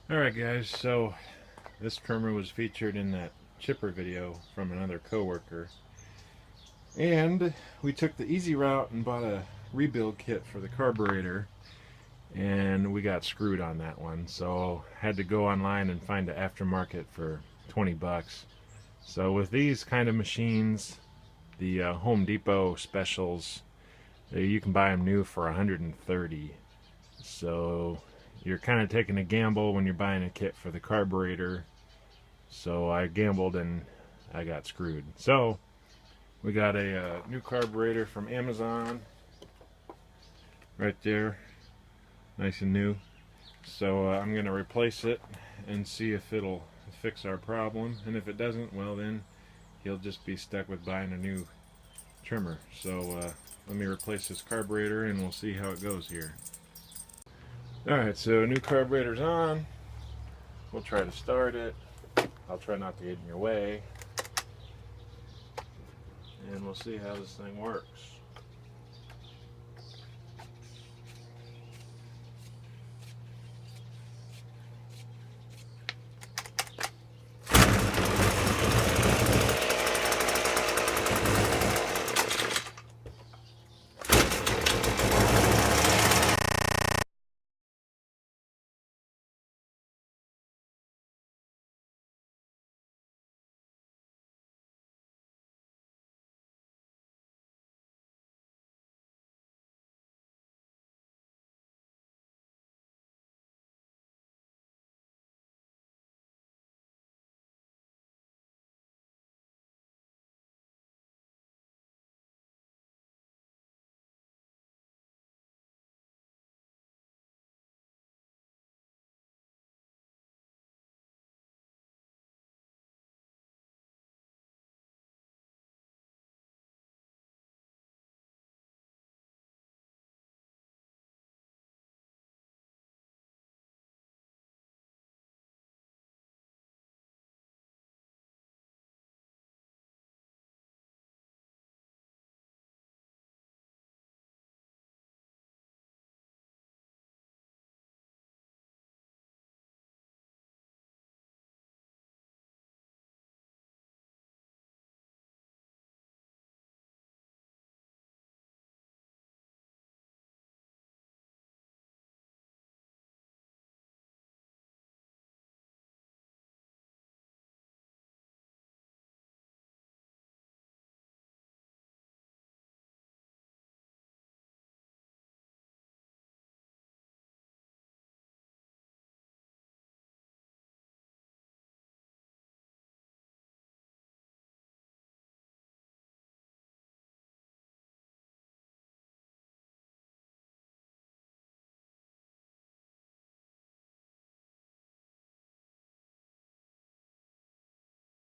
Alright guys, so this trimmer was featured in that chipper video from another coworker, and we took the easy route and bought a rebuild kit for the carburetor, and we got screwed on that one, so had to go online and find an aftermarket for 20 bucks. So with these kind of machines, the Home Depot specials, you can buy them new for 130. So you're kind of taking a gamble when you're buying a kit for the carburetor. So I gambled and I got screwed. So we got a new carburetor from Amazon right there, nice and new. So I'm going to replace it and see if it'll fix our problem, and if it doesn't, well then he'll just be stuck with buying a new trimmer. So let me replace this carburetor and we'll see how it goes here. Alright, so new carburetor's on. We'll try to start it. I'll try not to get in your way. And we'll see how this thing works.